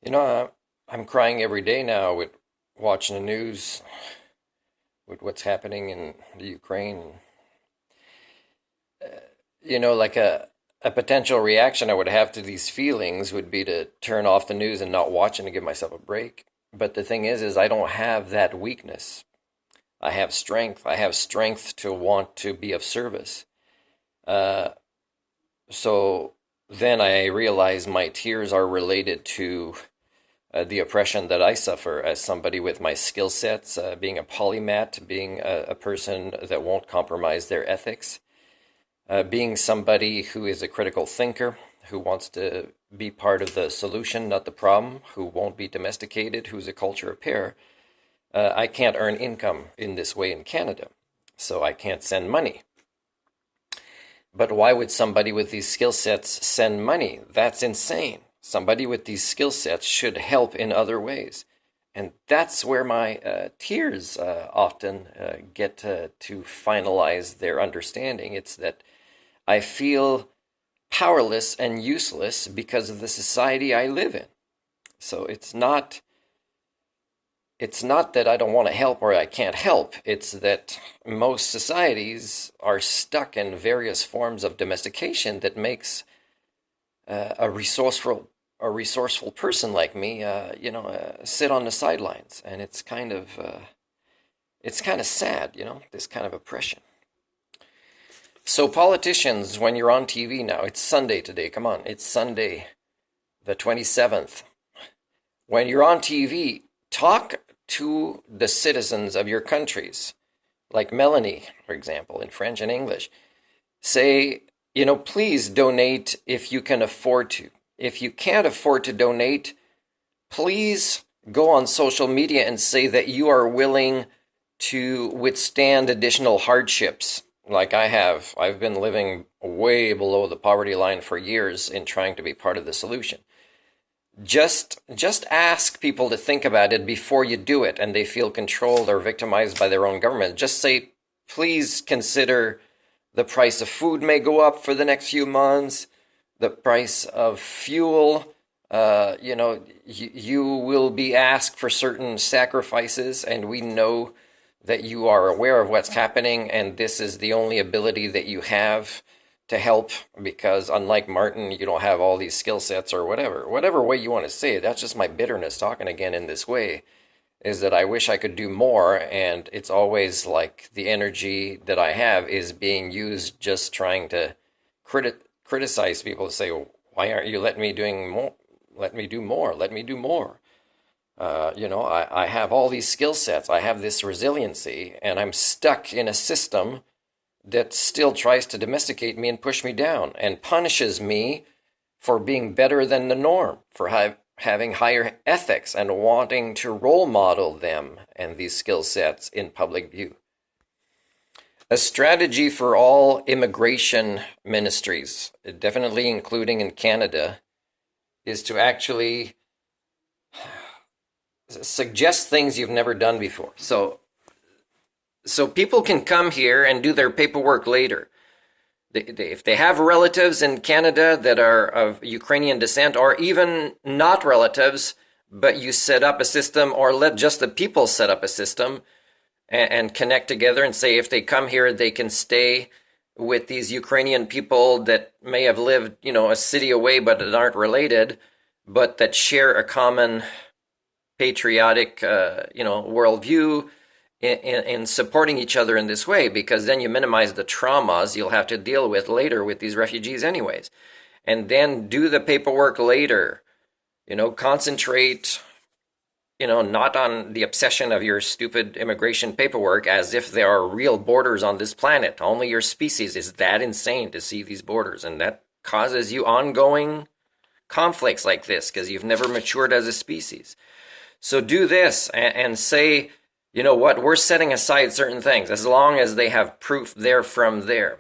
You know, I'm crying every day now with watching the news, with what's happening in the Ukraine. Like a potential reaction I would have to these feelings would be to turn off the news and not watch it and give myself a break. But the thing is I don't have that weakness. I have strength. I have strength to want to be of service. Uh, so then I realize my tears are related to the oppression that I suffer as somebody with my skill sets, being a polymath, being a person that won't compromise their ethics, being somebody who is a critical thinker, who wants to be part of the solution, not the problem, who won't be domesticated, who's a culture repair. I can't earn income in this way in Canada, so I can't send money. But why would somebody with these skill sets send money? That's insane. Somebody with these skill sets should help in other ways. And that's where my tears often get to finalize their understanding. It's that I feel powerless and useless because of the society I live in. So it's not that I don't want to help or I can't help. It's that most societies are stuck in various forms of domestication that makes a resourceful person like me, sit on the sidelines, and it's kind of sad, this kind of oppression. So politicians, when you're on TV now, it's Sunday today. Come on, it's Sunday, the 27th. When you're on TV, talk to the citizens of your countries, like Melanie, for example, in French and English. Say, please donate if you can afford to. If you can't afford to donate, please go on social media and say that you are willing to withstand additional hardships like I have. I've been living way below the poverty line for years in trying to be part of the solution. Just ask people to think about it before you do it and they feel controlled or victimized by their own government. Just say, please consider the price of food may go up for the next few months. The price of fuel, you will be asked for certain sacrifices, and we know that you are aware of what's happening, and this is the only ability that you have to help, because unlike Martin, you don't have all these skill sets or whatever way you want to say it. That's just my bitterness talking again in this way, is that I wish I could do more, and it's always like the energy that I have is being used just trying to criticize people, to say, why aren't you letting me doing more? Let me do more. Let me do more. I have all these skill sets. I have this resiliency, and I'm stuck in a system that still tries to domesticate me and push me down and punishes me for being better than the norm, for having higher ethics and wanting to role model them and these skill sets in public view. A strategy for all immigration ministries, definitely including in Canada, is to actually suggest things you've never done before. So people can come here and do their paperwork later. If they have relatives in Canada that are of Ukrainian descent, or even not relatives, but you set up a system, or let just the people set up a system and connect together and say if they come here, they can stay with these Ukrainian people that may have lived, a city away but that aren't related, but that share a common patriotic, worldview, in supporting each other in this way, because then you minimize the traumas you'll have to deal with later with these refugees anyways. And then do the paperwork later. Concentrate, not on the obsession of your stupid immigration paperwork as if there are real borders on this planet. Only your species is that insane to see these borders, and that causes you ongoing conflicts like this because you've never matured as a species. So do this and say, you know what, we're setting aside certain things as long as they have proof they're from there.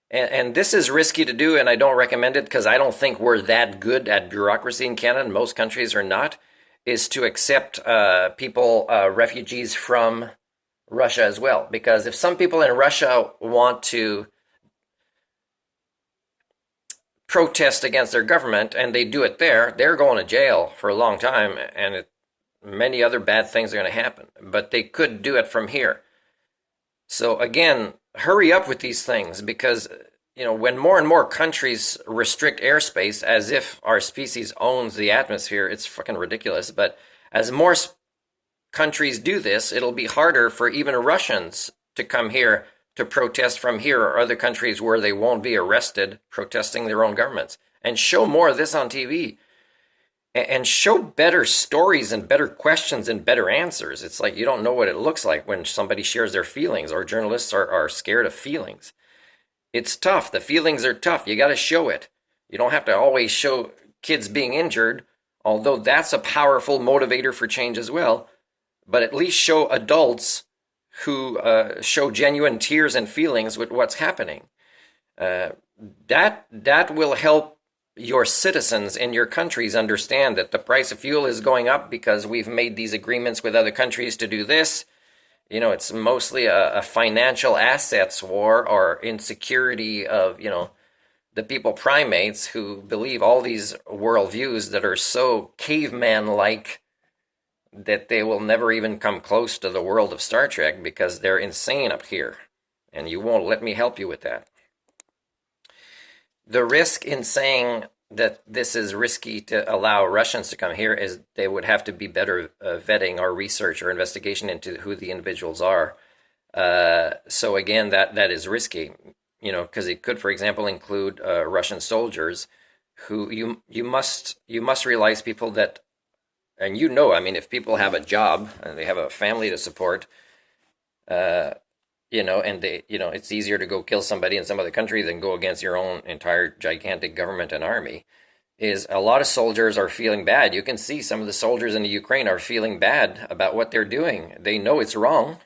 And this is risky to do, and I don't recommend it because I don't think we're that good at bureaucracy in Canada, and most countries are not, is to accept refugees from Russia as well. Because if some people in Russia want to protest against their government and they do it there, they're going to jail for a long time, and many other bad things are going to happen. But they could do it from here. So again, hurry up with these things, because when more and more countries restrict airspace as if our species owns the atmosphere, it's fucking ridiculous. But as more countries do this, it'll be harder for even Russians to come here to protest from here, or other countries where they won't be arrested protesting their own governments. And show more of this on TV. And show better stories and better questions and better answers. It's like you don't know what it looks like when somebody shares their feelings, or journalists are scared of feelings. It's tough. The feelings are tough. You got to show it. You don't have to always show kids being injured, although that's a powerful motivator for change as well. But at least show adults who show genuine tears and feelings with what's happening. That will help your citizens in your countries understand that the price of fuel is going up because we've made these agreements with other countries to do this. It's mostly a financial assets war, or insecurity of, the People-Primates, who believe all these worldviews that are so caveman-like that they will never even come close to the world of Star Trek, because they're insane up here. And you won't let me help you with that. The risk in saying that this is risky to allow Russians to come here is they would have to be better vetting or research or investigation into who the individuals are. So again, that is risky, because it could, for example, include Russian soldiers who you must realize people that, and if people have a job and they have a family to support, and they, it's easier to go kill somebody in some other country than go against your own entire gigantic government and army. Is a lot of soldiers are feeling bad. You can see some of the soldiers in the Ukraine are feeling bad about what they're doing. They know it's wrong,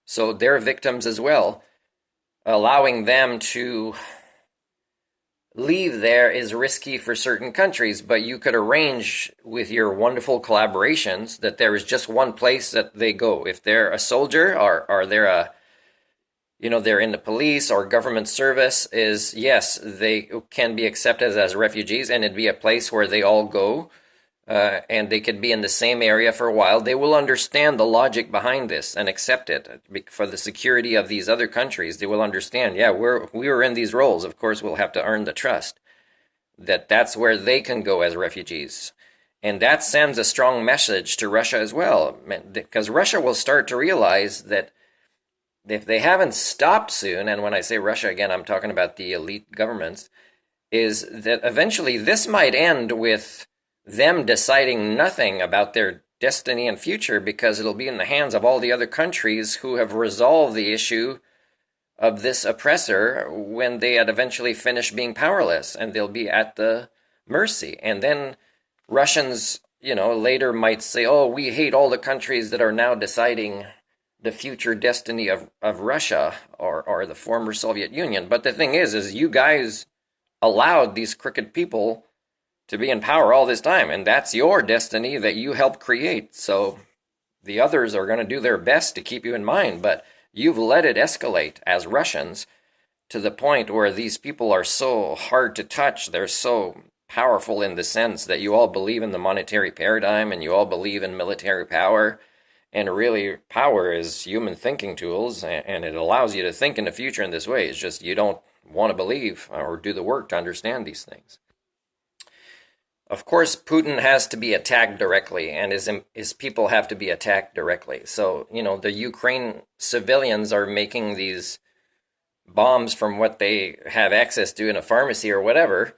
so they're victims as well. Allowing them to leave there is risky for certain countries, but you could arrange with your wonderful collaborations that there is just one place that they go. If they're a soldier, or they're they're in the police or government service, is yes, they can be accepted as refugees, and it'd be a place where they all go, and they could be in the same area for a while. They will understand the logic behind this and accept it for the security of these other countries. They will understand, yeah, we were in these roles. Of course, we'll have to earn the trust that's where they can go as refugees. And that sends a strong message to Russia as well, because Russia will start to realize that if they haven't stopped soon, and when I say Russia, again, I'm talking about the elite governments, is that eventually this might end with them deciding nothing about their destiny and future, because it'll be in the hands of all the other countries who have resolved the issue of this oppressor when they had eventually finished being powerless, and they'll be at the mercy. And then Russians, later might say, oh, we hate all the countries that are now deciding the future destiny of Russia or the former Soviet Union. But the thing is you guys allowed these crooked people to be in power all this time, and that's your destiny that you helped create. So the others are going to do their best to keep you in mind, but you've let it escalate as Russians to the point where these people are so hard to touch. They're so powerful in the sense that you all believe in the monetary paradigm and you all believe in military power. And really, power is human thinking tools, and it allows you to think in the future in this way. It's just you don't want to believe or do the work to understand these things. Of course, Putin has to be attacked directly, and his people have to be attacked directly. So, the Ukraine civilians are making these bombs from what they have access to in a pharmacy or whatever.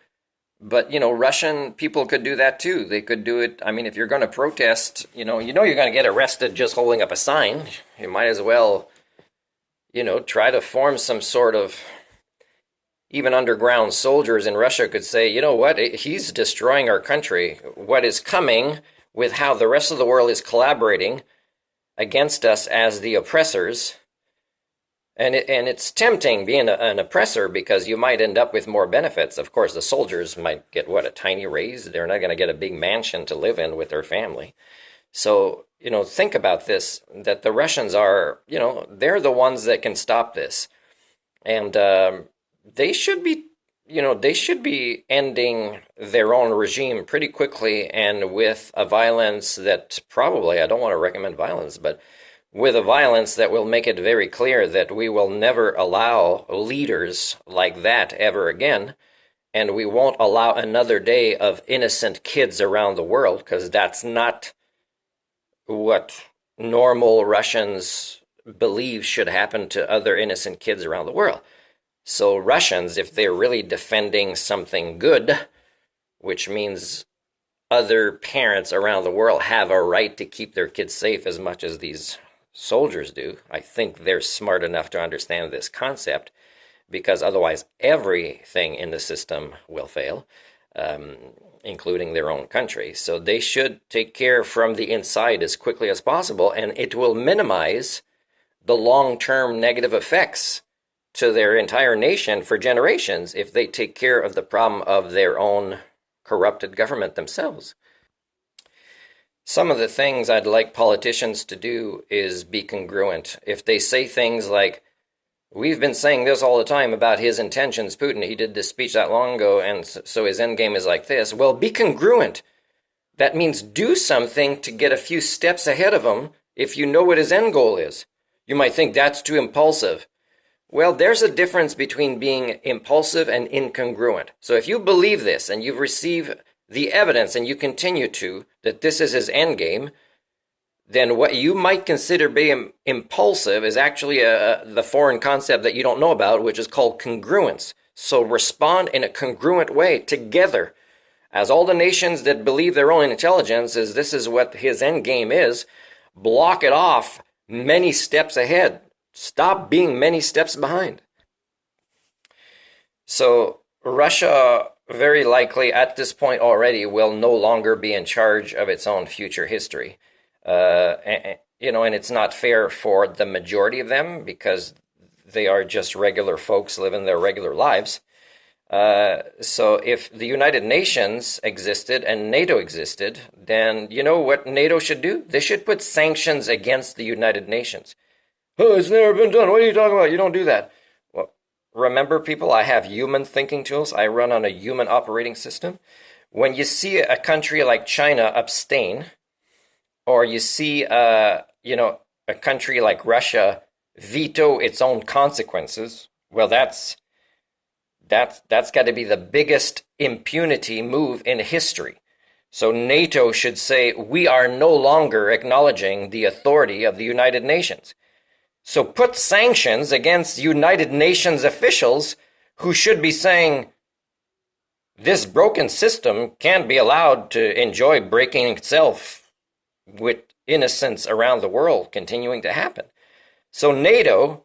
But, Russian people could do that too. They could do it. I mean, if you're going to protest, you're going to get arrested just holding up a sign. You might as well, try to form some sort of, even underground soldiers in Russia could say, you know what, he's destroying our country. What is coming with how the rest of the world is collaborating against us as the oppressors. And it's tempting being an oppressor, because you might end up with more benefits. Of course, the soldiers might get, a tiny raise? They're not going to get a big mansion to live in with their family. So, think about this, that the Russians are, they're the ones that can stop this. And they should be, they should be ending their own regime pretty quickly and with a violence that probably, I don't want to recommend violence, but with a violence that will make it very clear that we will never allow leaders like that ever again. And we won't allow another day of innocent kids around the world, because that's not what normal Russians believe should happen to other innocent kids around the world. So Russians, if they're really defending something good, which means other parents around the world have a right to keep their kids safe as much as these soldiers do, I think they're smart enough to understand this concept, because otherwise everything in the system will fail, including their own country. So they should take care from the inside as quickly as possible, and it will minimize the long-term negative effects to their entire nation for generations if they take care of the problem of their own corrupted government themselves. Some of the things I'd like politicians to do is be congruent. If they say things like, "We've been saying this all the time about his intentions, Putin. He did this speech that long ago, and so his end game is like this." Well, be congruent. That means do something to get a few steps ahead of him if you know what his end goal is. You might think that's too impulsive. Well, there's a difference between being impulsive and incongruent. So if you believe this and you've received the evidence and you continue to, that this is his end game, then what you might consider being impulsive is actually the foreign concept that you don't know about, which is called congruence. So respond in a congruent way together. As all the nations that believe their own intelligence is this is what his end game is, block it off many steps ahead. Stop being many steps behind. So Russia very likely at this point already will no longer be in charge of its own future history. And it's not fair for the majority of them because they are just regular folks living their regular lives. So if the United Nations existed and NATO existed, then you know what NATO should do? They should put sanctions against the United Nations. "Oh, it's never been done. What are you talking about? You don't do that." Well, remember, people, I have human thinking tools. I run on a human operating system. When you see a country like China abstain, or you see, a country like Russia veto its own consequences, well, that's got to be the biggest impunity move in history. So NATO should say, we are no longer acknowledging the authority of the United Nations. So put sanctions against United Nations officials who should be saying, this broken system can't be allowed to enjoy breaking itself with innocence around the world continuing to happen. So NATO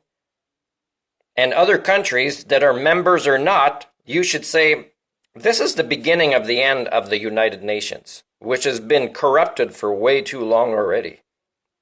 and other countries that are members or not, you should say, this is the beginning of the end of the United Nations, which has been corrupted for way too long already.